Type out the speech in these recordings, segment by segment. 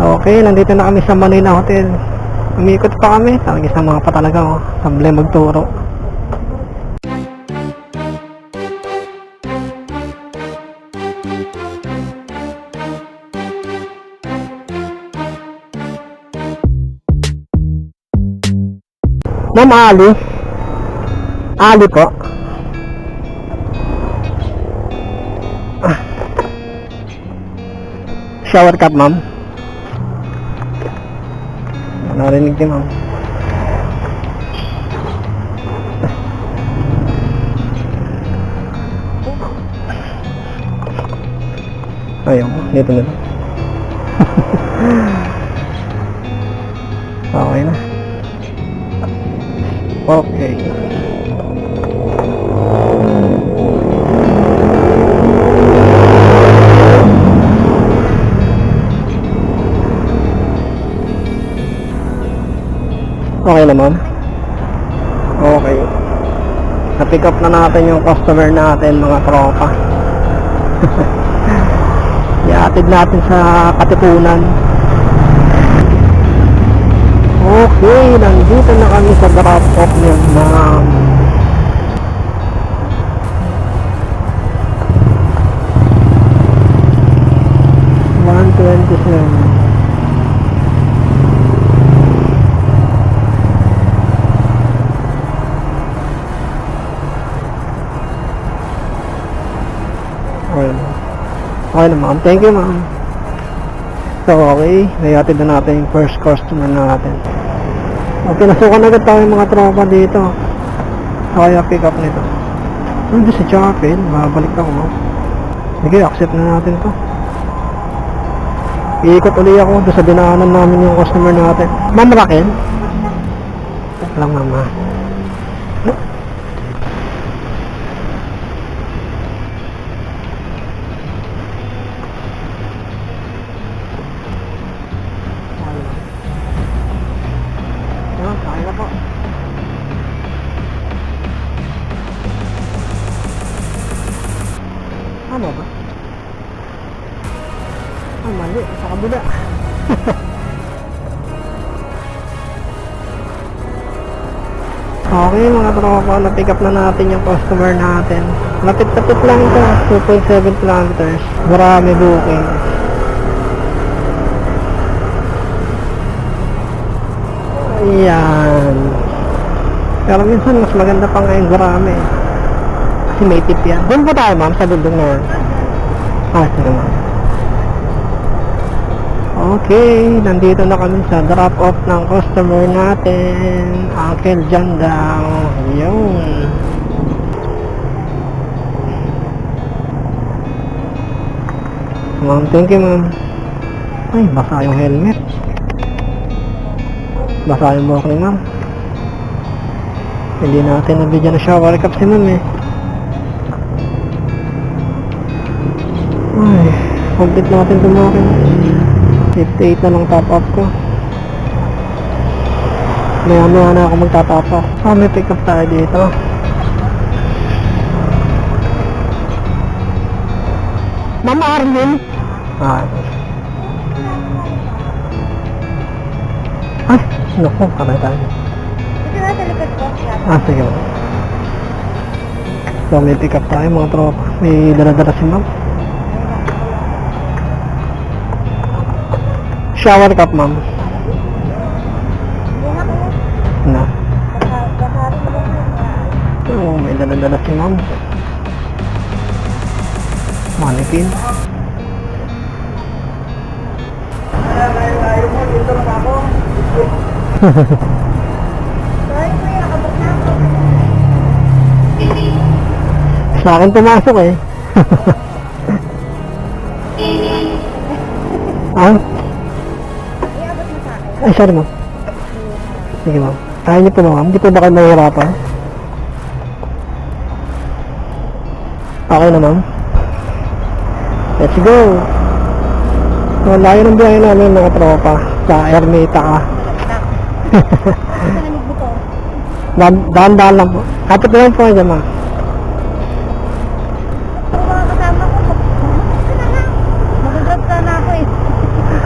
Okay, nandito na kami sa Manila Hotel. Umikot pa kami. Sama pa talaga, oh. Sablay magturo. Ma'am Ali. Ali po. Shower cup, ma'am. Narinig din, ma'am. Ayaw mo, dito na lang. Okay na. Okay. Okay na, ma'am. Okay. Na-pick up na natin yung customer natin, mga tropa. Iatid natin sa Katipunan. Okay, nandito na kami sa drop-off niya, ma'am. $127. Okay na, ma'am. Thank you, ma'am. So, okay. Nayatid na natin yung first customer natin. Okay, nasukan agad tayo mga tropa dito. Kaya pick up nito. Nandun si Chapel. Babalik ako, ma'am. Sige, accept na natin to. Iikot ulit ako doon sa dinaanan namin yung customer natin. Ma'am Raquel? Ito lang, ma'am. Kaya po. Tama ba? Mali. Sa kabila. Okay mga tropa, na-pick up na natin yung customer natin. Lapit-lapit lang ito. 2.7 kilometers. Marami booking. Ayan. Pero minsan mas maganda pa ngayon marami. Kasi may tip yan. Doon po tayo, ma'am, sa building na yan. Sige, ma'am. Okay, nandito na kami sa drop-off ng customer natin. Uncle John daw. Yun. Ma'am, thank you, ma'am. Ay, basa yung helmet. Basa yung buhok ni ma'am. Hindi natin nabigyan na shower cup si ma'am eh. Ay, complete natin tumakin. 58 na lang top up ko. Maya na ako magtatop up. May pick up tayo dito. Ma'am Arvin. Naku, kamay tayo. Ito na talaga po. Sige. So may pick up tayo mga tropa. May dala-dala si ma'am. Shower cup, ma'am. Na. Oh, may dala-dala si ma'am. Mannequin. Sa akin pumasok eh. Ay, sorry, ma'am. Sige, ma'am. Kaya niyo po, ma'am. Hindi po ba kayo mahirapan? Okay na, ma'am. Let's go. So, layo ng biyahe namin mga tropa. Sa Ermita ka. Dahan-dahan lang po. Kapit na lang po kayo, ma'am.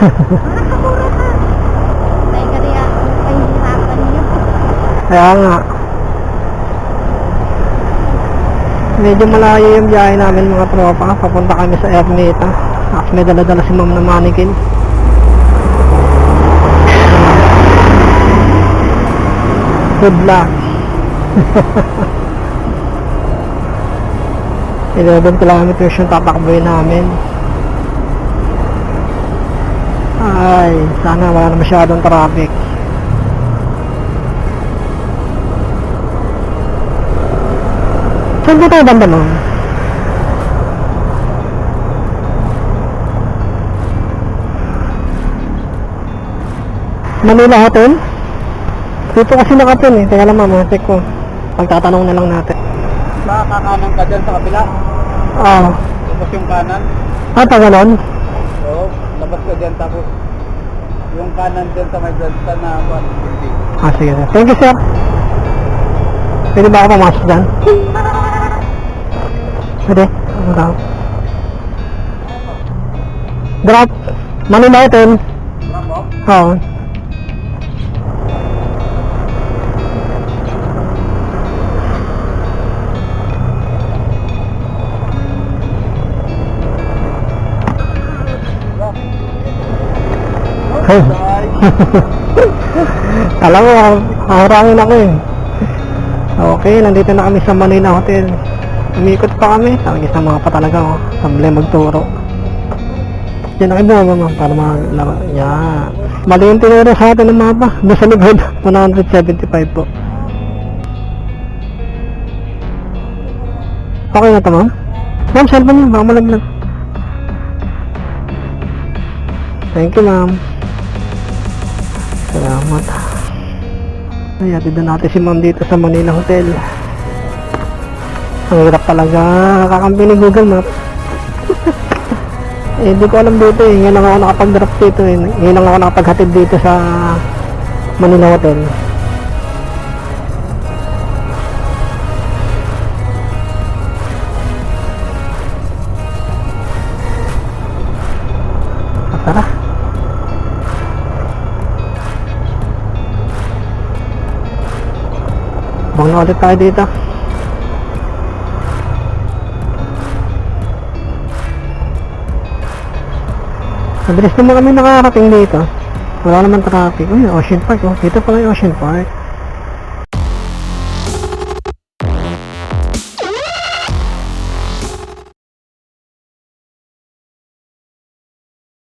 Mura ka. Dahil ka rin ako pahihirapan niyo. Kaya nga. Medyo malayo yung biyahe namin mga tropa. Papunta kami sa Ermita. Tapos may dala-dala si ma'am na mannequin. Good luck. 11 kilometers yung tatakboy namin. Ay, sana wala na masyadong traffic. Saan ba tayo banda mo? Manila Hotel? Dito kasi nakapin eh. Teka lang mama, check ko. Pagtatanong na lang natin. Kakanan ka dyan sa kabila. Ah, Tapos yung kanan. taganon? Oo, labas ka dyan. Tapos yung kanan dyan sa may dyan na hindi. Ah, sige sir. Thank you sir. Pwede ba ako pumasok dyan? Pwede? Ano daw? Drop. Manila Hotel. Bravo. Oo. Hey. Alam mo, harangin ako eh. Okay, nandito na kami sa Manila Hotel. Umikot pa kami. Tawag isang mga pa talaga oh. Sambli magturo. Diyan na kayo bumaba para maglaro. Yan. Mali yung tinuro sa atin ng mapa. Doon sa likod. 175 po. Okay na to ma'am? Ma'am, cellphone niyo. Baka malaglag. Thank you ma'am. Salamat. Ay, atid na natin si ma'am dito sa Manila Hotel. Ang hirap talaga kakampi ni Google Maps. Eh, di ko alam dito eh. Ngayon lang ako nakapag-drop dito eh. Ngayon lang ako nakapaghatid dito sa Manila Hotel. Tara. Bang na ulit tayo dito. Mabilis naman kami nakarating dito. Wala naman traffic. Uy, Ocean Park oh. Dito pala yung Ocean Park.